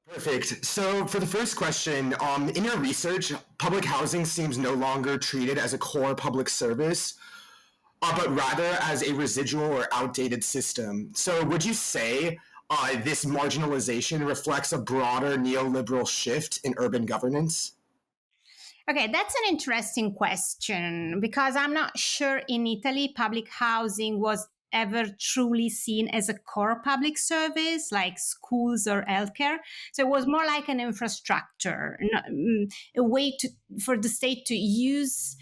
Perfect. So for the first question, in your research, public housing seems no longer treated as a core public service, but rather as a residual or outdated system. So would you say this marginalization reflects a broader neoliberal shift in urban governance? Okay, that's an interesting question because I'm not sure in Italy public housing was ever truly seen as a core public service like schools or healthcare. So it was more like an infrastructure, a way for the state to use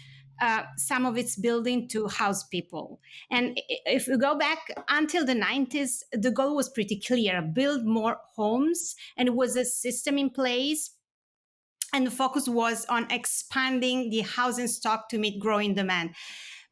some of its building to house people. And if we go back until the 90s, the goal was pretty clear: build more homes, and it was a system in place, and the focus was on expanding the housing stock to meet growing demand.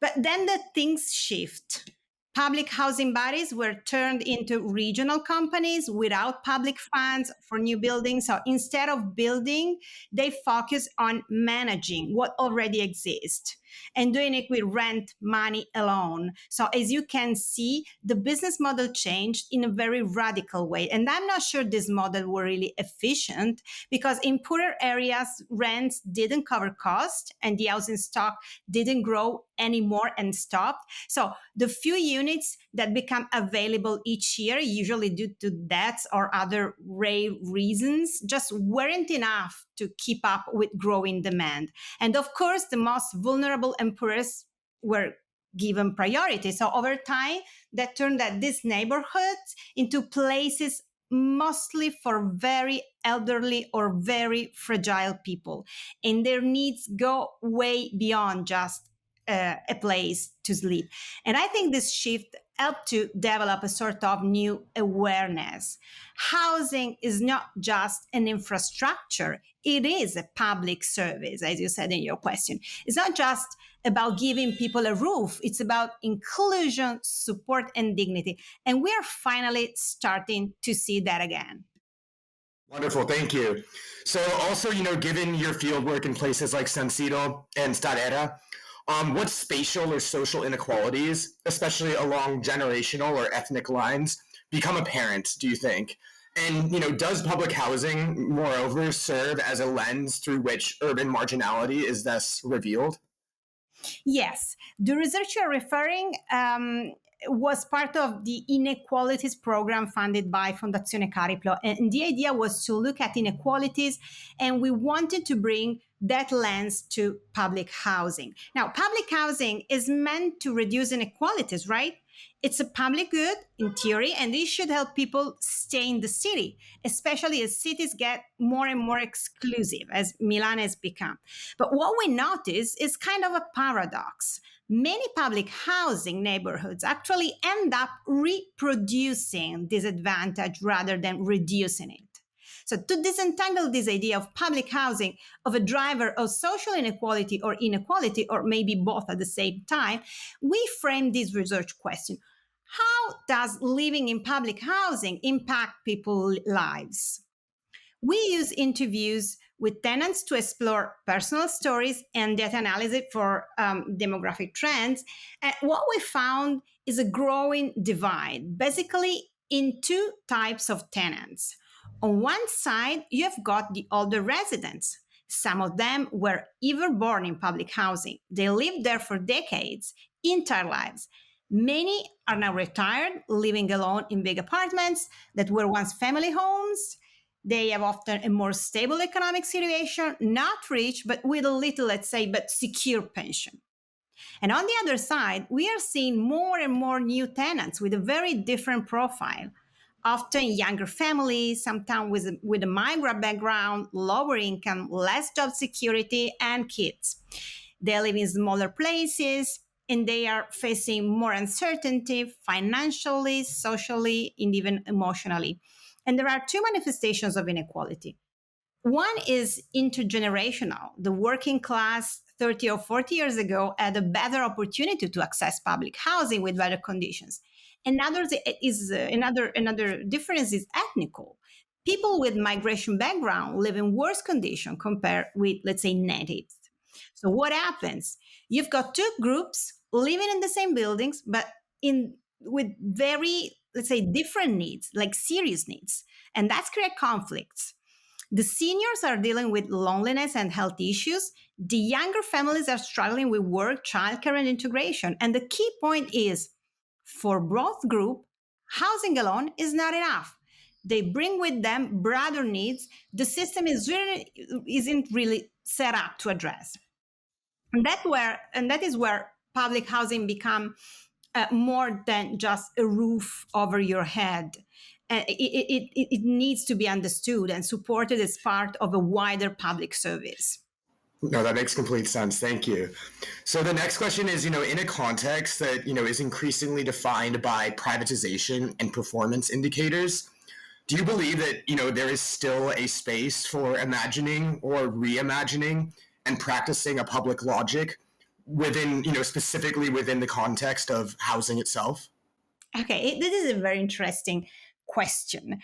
But then the things shift. Public housing bodies were turned into regional companies without public funds for new buildings. So instead of building, they focus on managing what already exists and doing it with rent money alone. So as you can see, the business model changed in a very radical way. And I'm not sure this model were really efficient because in poorer areas, rents didn't cover cost and the housing stock didn't grow anymore and stopped. So the few units that become available each year, usually due to deaths or other rare reasons, just weren't enough to keep up with growing demand. And of course, the most vulnerable and poorest were given priority. So over time, that turned these neighborhoods into places mostly for very elderly or very fragile people. And their needs go way beyond just a place to sleep. And I think this shift helped to develop a sort of new awareness. Housing is not just an infrastructure, it is a public service, as you said in your question. It's not just about giving people a roof, it's about inclusion, support, and dignity. And we are finally starting to see that again. Wonderful, thank you. So also, given your field work in places like San Siro and Stadera, what spatial or social inequalities, especially along generational or ethnic lines, become apparent, do you think? And, does public housing, moreover, serve as a lens through which urban marginality is thus revealed? Yes, the research you're referring was part of the inequalities program funded by Fondazione Cariplo. And the idea was to look at inequalities, and we wanted to bring that lens to public housing. Now, public housing is meant to reduce inequalities, right? It's a public good in theory, and it should help people stay in the city, especially as cities get more and more exclusive, as Milan has become. But what we notice is kind of a paradox. Many public housing neighborhoods actually end up reproducing disadvantage rather than reducing it. So to disentangle this idea of public housing of a driver of social inequality or maybe both at the same time, we frame this research question. How does living in public housing impact people's lives? We use interviews with tenants to explore personal stories and data analysis for demographic trends. And what we found is a growing divide, basically in two types of tenants. On one side, you've got the older residents. Some of them were even born in public housing. They lived there for decades, entire lives. Many are now retired, living alone in big apartments that were once family homes. They have often a more stable economic situation, not rich, but with a little, let's say, but secure pension. And on the other side, we are seeing more and more new tenants with a very different profile. Often younger families, sometimes with a migrant background, lower income, less job security, and kids. They live in smaller places, and they are facing more uncertainty financially, socially, and even emotionally. And there are two manifestations of inequality. One is intergenerational. The working class 30 or 40 years ago had a better opportunity to access public housing with better conditions. Another difference is ethnical. People with migration background live in worse condition compared with, let's say, natives. So what happens? You've got two groups living in the same buildings, but in with very, let's say, different needs, like serious needs, and that's create conflicts. The seniors are dealing with loneliness and health issues. The younger families are struggling with work, childcare, and integration. And the key point is for both groups, housing alone is not enough. They bring with them broader needs the system isn't really set up to address. And that is where public housing become more than just a roof over your head. It needs to be understood and supported as part of a wider public service. No, that makes complete sense. Thank you. So the next question is, in a context that, is increasingly defined by privatization and performance indicators, do you believe that, there is still a space for imagining or reimagining and practicing a public logic within, specifically within the context of housing itself? Okay, this is a very interesting question.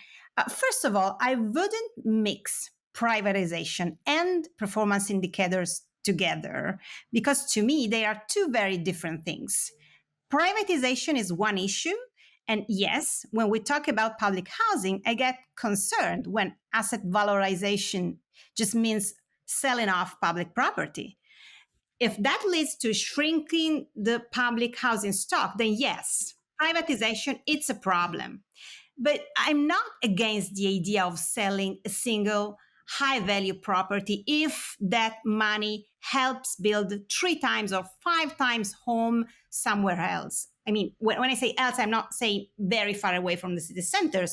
First of all, I wouldn't mix privatization and performance indicators together because to me, they are two very different things. Privatization is one issue. And yes, when we talk about public housing, I get concerned when asset valorization just means selling off public property. If that leads to shrinking the public housing stock, then yes, privatization, it's a problem. But I'm not against the idea of selling a single high value property if that money helps build 3 times or 5 times home somewhere else. I mean, when I say else, I'm not saying very far away from the city center.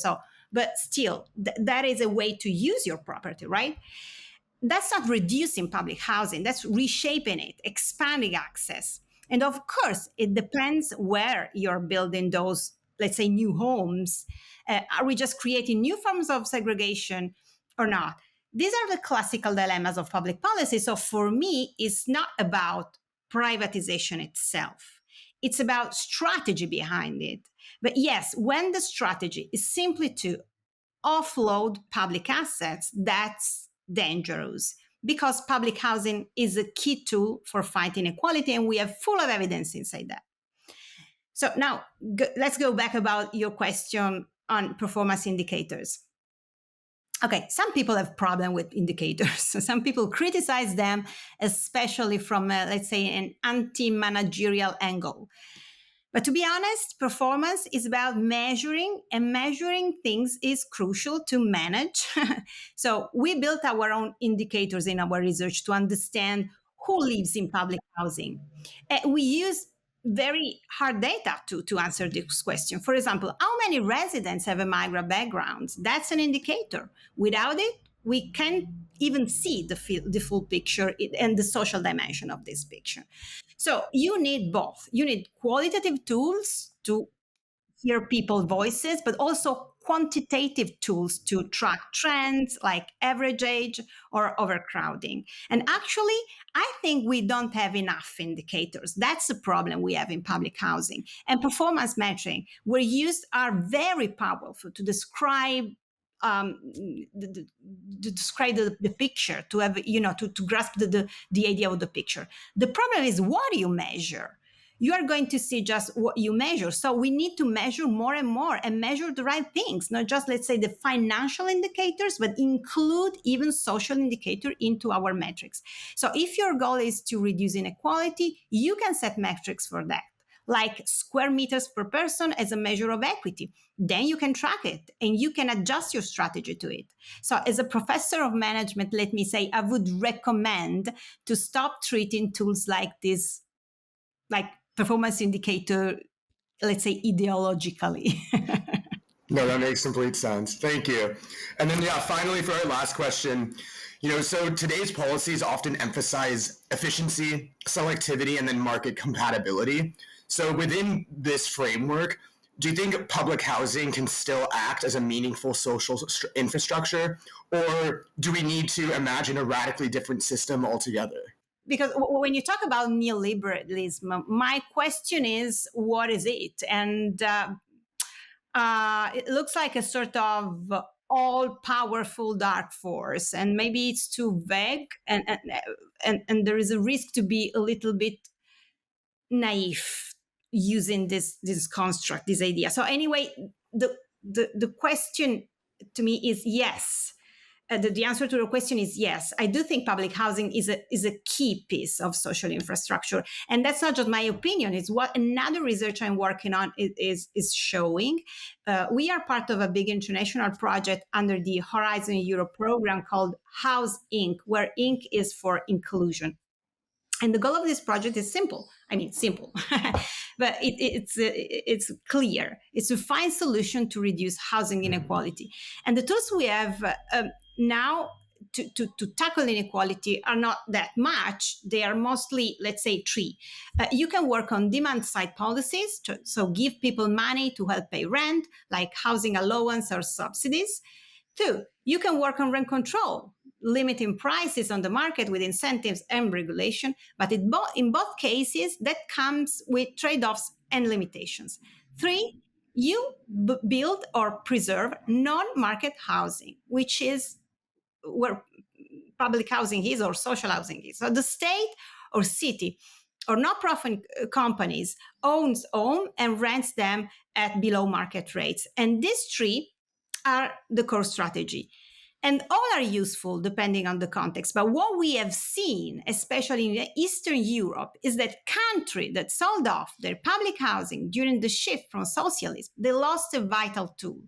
But still, that is a way to use your property, right? That's not reducing public housing, that's reshaping it, expanding access. And of course, it depends where you're building those, let's say, new homes. Are we just creating new forms of segregation or not? These are the classical dilemmas of public policy. So for me, it's not about privatization itself, it's about strategy behind it. But yes, when the strategy is simply to offload public assets, that's dangerous because public housing is a key tool for fighting inequality, and we have full of evidence inside that. So now let's go back about your question on performance indicators. Okay, some people have problem with indicators. Some people criticize them, especially from, let's say, an anti-managerial angle. But to be honest, performance is about measuring, and measuring things is crucial to manage. So we built our own indicators in our research to understand who lives in public housing. We use very hard data to answer this question. For example, how many residents have a migrant background? That's an indicator. Without it, we can't even see the full picture and the social dimension of this picture. So you need both. You need qualitative tools to hear people's voices, but also quantitative tools to track trends like average age or overcrowding. And actually, I think we don't have enough indicators. That's the problem we have in public housing. And performance measuring, where used, are very powerful to describe describe the picture, to have, to grasp the idea of the picture. The problem is, what do you measure? You are going to see just what you measure. So we need to measure more and more and measure the right things, not just, let's say, the financial indicators, but include even social indicator into our metrics. So if your goal is to reduce inequality, you can set metrics for that, like square meters per person as a measure of equity. Then you can track it and you can adjust your strategy to it. So as a professor of management, let me say, I would recommend to stop treating tools like this, like performance indicator, let's say, ideologically. No, that makes complete sense. Thank you. And then, finally, for our last question, so today's policies often emphasize efficiency, selectivity, and then market compatibility. So within this framework, do you think public housing can still act as a meaningful social infrastructure, or do we need to imagine a radically different system altogether? Because when you talk about neoliberalism, my question is, what is it? And it looks like a sort of all-powerful dark force, and maybe it's too vague, and there is a risk to be a little bit naive using this construct, this idea. So anyway, the question to me is, yes, the answer to your question is yes. I do think public housing is a key piece of social infrastructure, and that's not just my opinion. It's what another research I'm working on is showing. We are part of a big international project under the Horizon Europe program called House Inc., where Inc. is for inclusion. And the goal of this project is simple. I mean, simple, but it's clear. It's to find solution to reduce housing inequality. And the tools we have now to tackle inequality are not that much. They are mostly, let's say, three. You can work on demand side policies, so give people money to help pay rent, like housing allowance or subsidies. Two, you can work on rent control, limiting prices on the market with incentives and regulation. But in both cases, that comes with trade-offs and limitations. Three, you build or preserve non-market housing, which is where public housing is or social housing is. So the state or city or not-profit companies owns home and rents them at below market rates. And these three are the core strategy. And all are useful depending on the context. But what we have seen, especially in Eastern Europe, is that countries that sold off their public housing during the shift from socialism, they lost a vital tool.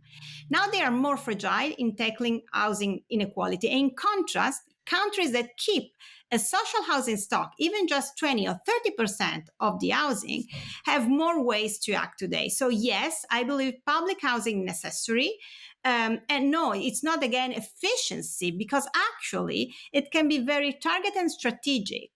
Now they are more fragile in tackling housing inequality. In contrast, countries that keep a social housing stock, even just 20 or 30% of the housing, have more ways to act today. So yes, I believe public housing is necessary. And no, it's not, again, efficiency, because actually it can be very targeted and strategic.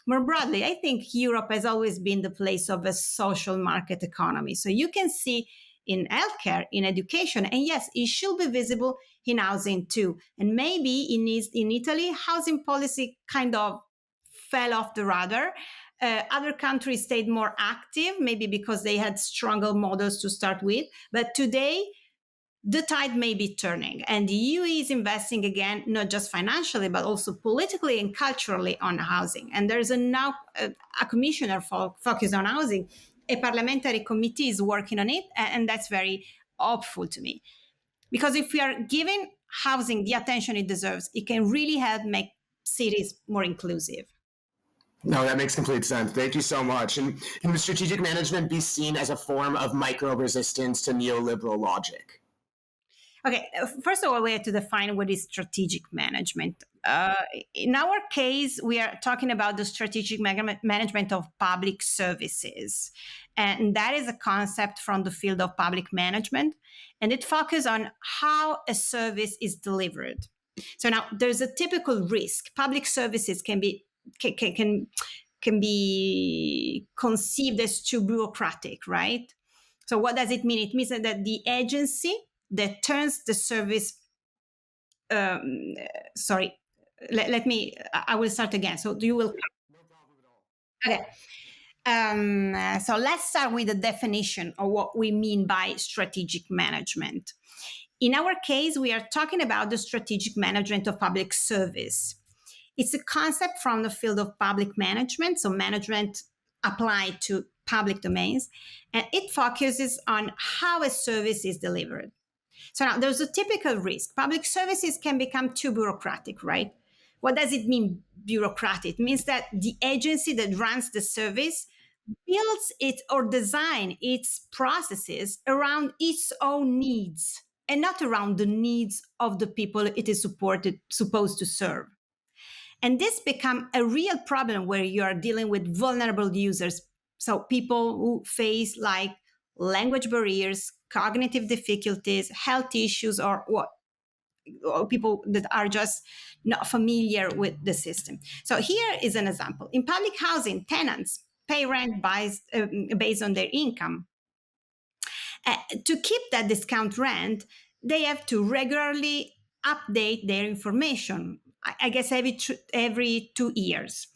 More broadly, I think Europe has always been the place of a social market economy. So you can see in healthcare, in education, and yes, it should be visible in housing too. And maybe in Italy, housing policy kind of fell off the radar. Other countries stayed more active, maybe because they had stronger models to start with. But today, the tide may be turning, and the EU is investing again, not just financially, but also politically and culturally on housing. And there's now a commissioner focused on housing. A parliamentary committee is working on it, and that's very hopeful to me. Because if we are giving housing the attention it deserves, it can really help make cities more inclusive. No, that makes complete sense. Thank you so much. And can the strategic management be seen as a form of micro-resistance to neoliberal logic? Okay, first of all, we have to define what is strategic management. In our case, we are talking about the strategic management of public services. And that is a concept from the field of public management. And it focuses on how a service is delivered. So now there's a typical risk. Public services can be conceived as too bureaucratic, right? So what does it mean? It means that the agency that turns the service, I will start again. So you will. No problem at all. Okay. So let's start with the definition of what we mean by strategic management. In our case, we are talking about the strategic management of public service. It's a concept from the field of public management, so management applied to public domains, and it focuses on how a service is delivered. So now there's a typical risk. Public services can become too bureaucratic, right? What does it mean, bureaucratic? It means that the agency that runs the service builds it or design its processes around its own needs and not around the needs of the people it is supposed to serve. And this becomes a real problem where you are dealing with vulnerable users. So people who face like language barriers, cognitive difficulties, health issues, or people that are just not familiar with the system. So here is an example. In public housing, tenants pay rent based on their income. To keep that discount rent, they have to regularly update their information, I guess every 2 years.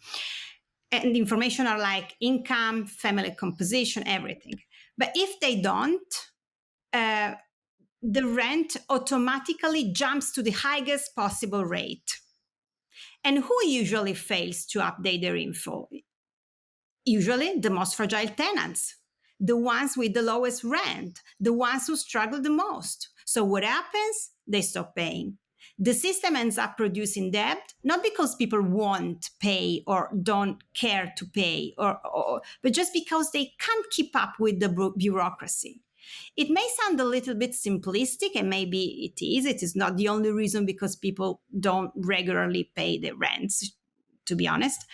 And the information are like income, family composition, everything. But if they don't, the rent automatically jumps to the highest possible rate. And who usually fails to update their info? Usually the most fragile tenants, the ones with the lowest rent, the ones who struggle the most. So what happens? They stop paying. The system ends up producing debt, not because people won't pay or don't care to pay, but just because they can't keep up with the bureaucracy. It may sound a little bit simplistic, and maybe it is. It is not the only reason because people don't regularly pay their rents, to be honest.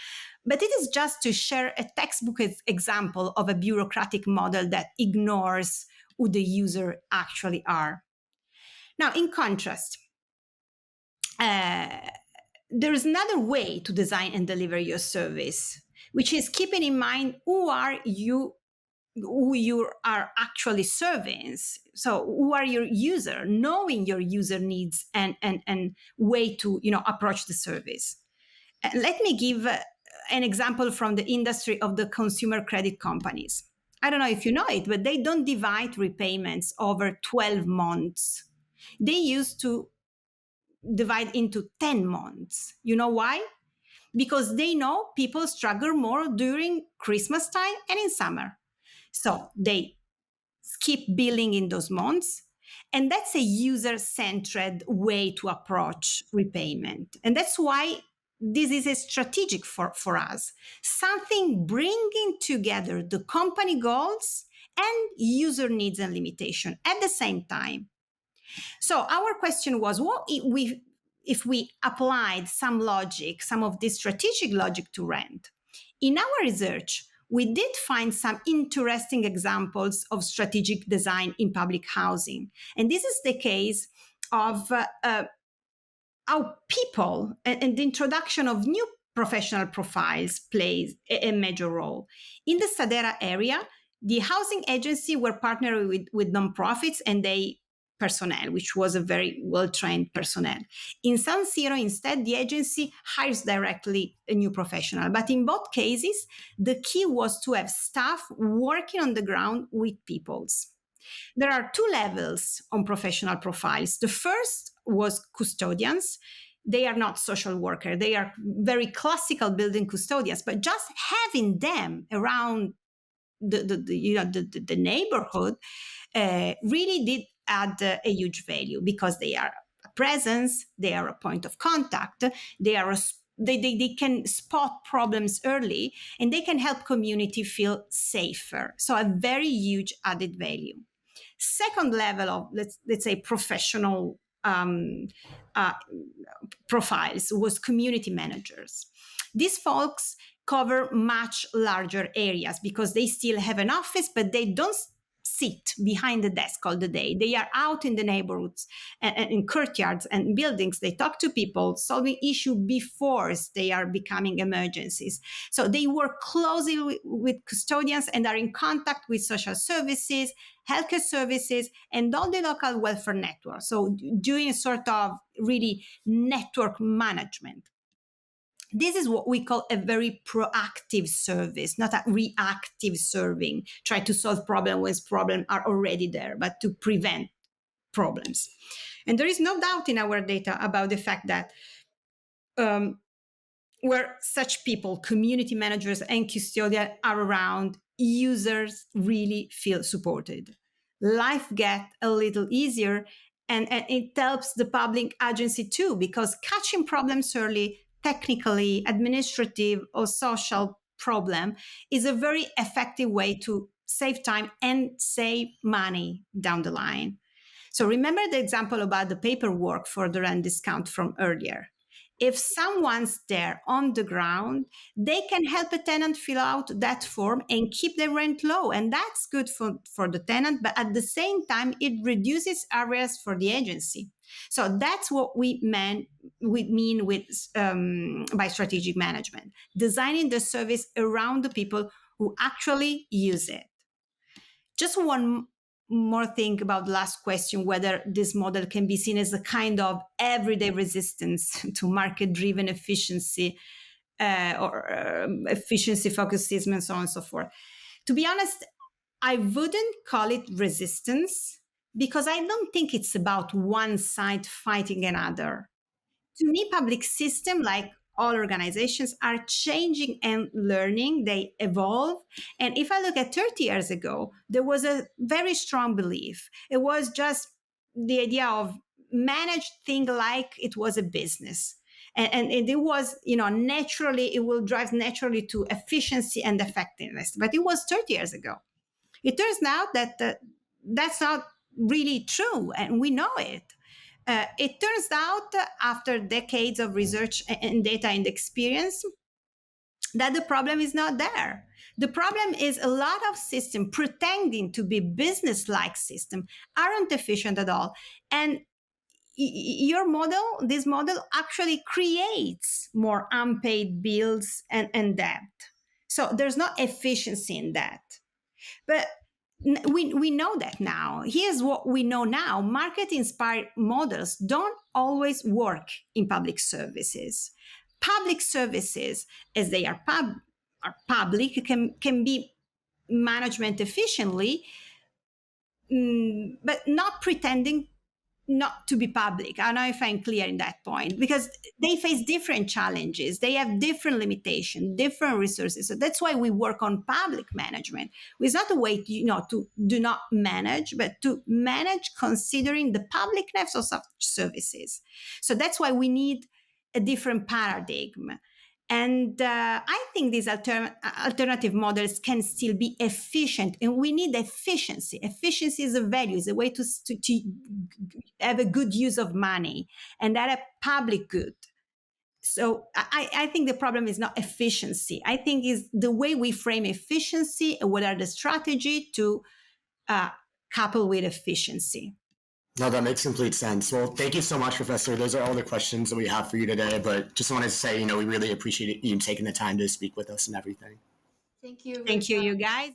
But it is just to share a textbook example of a bureaucratic model that ignores who the user actually are. Now, in contrast, there is another way to design and deliver your service, which is keeping in mind who you are actually serving. So who are your user, knowing your user needs and way to approach the service. Let me give an example from the industry of the consumer credit companies. I don't know if you know it, but they don't divide repayments over 12 months. They used to divide into 10 months. You know why? Because they know people struggle more during Christmas time and in summer. So they skip billing in those months. And that's a user-centered way to approach repayment. And that's why this is a strategic for us. Something bringing together the company goals and user needs and limitation at the same time. So our question was, what if we applied some logic, some of this strategic logic to rent? In our research, we did find some interesting examples of strategic design in public housing. And this is the case of how people and the introduction of new professional profiles plays a major role. In the Sadera area, the housing agency were partnered with nonprofits and they personnel, which was a very well-trained personnel. In San Siro, instead, the agency hires directly a new professional. But in both cases, the key was to have staff working on the ground with peoples. There are two levels on professional profiles. The first was custodians. They are not social workers. They are very classical building custodians, but just having them around the neighborhood really did add a huge value because they are a presence, they are a point of contact, they can spot problems early, and they can help community feel safer. So a very huge added value. Second level of let's say professional profiles was community managers. These folks cover much larger areas because they still have an office, but they don't sit behind the desk all the day. They are out in the neighborhoods and in courtyards and buildings. They talk to people, solving issues before they are becoming emergencies. So they work closely with custodians and are in contact with social services, healthcare services, and all the local welfare networks. So doing a sort of really network management. This is what we call a very proactive service, not a reactive serving, try to solve problems when problems are already there, but to prevent problems. And there is no doubt in our data about the fact that where such people, community managers and custodians are around, users really feel supported. Life gets a little easier, and it helps the public agency too, because catching problems early, technically, administrative, or social problem, is a very effective way to save time and save money down the line. So remember the example about the paperwork for the rent discount from earlier. If someone's there on the ground, they can help a tenant fill out that form and keep the rent low. And that's good for the tenant, but at the same time, it reduces areas for the agency. So that's what we mean with by strategic management, designing the service around the people who actually use it. Just one more thing about the last question, whether this model can be seen as a kind of everyday resistance to market-driven efficiency or efficiency-focused system and so on and so forth. To be honest, I wouldn't call it resistance because I don't think it's about one side fighting another. To me, public system, like all organizations, are changing and learning. They evolve. And if I look at 30 years ago, there was a very strong belief. It was just the idea of manage things like it was a business. And it was, naturally, it will drive naturally to efficiency and effectiveness. But it was 30 years ago. It turns out that that's not really true, and we know it. It turns out, after decades of research and data and experience, that the problem is not there. The problem is a lot of systems pretending to be business-like systems aren't efficient at all. And this model actually creates more unpaid bills and debt. So there's no efficiency in that. But we know that now. Here's what we know now. Market-inspired models don't always work in public services. Public services, as they are public, can be managed efficiently, but not pretending not to be public. I don't know if I'm clear in that point, because they face different challenges. They have different limitations, different resources. So that's why we work on public management. It's not a way to do not manage, but to manage considering the publicness of such services. So that's why we need a different paradigm. And I think these alternative models can still be efficient, and we need efficiency. Efficiency is a value, is a way to have a good use of money, and that a public good. So I think the problem is not efficiency. I think is the way we frame efficiency and what are the strategy to couple with efficiency. No, that makes complete sense. Well, thank you so much, Professor. Those are all the questions that we have for you today. But just wanted to say, we really appreciate you taking the time to speak with us and everything. Thank you. Thank you, you guys.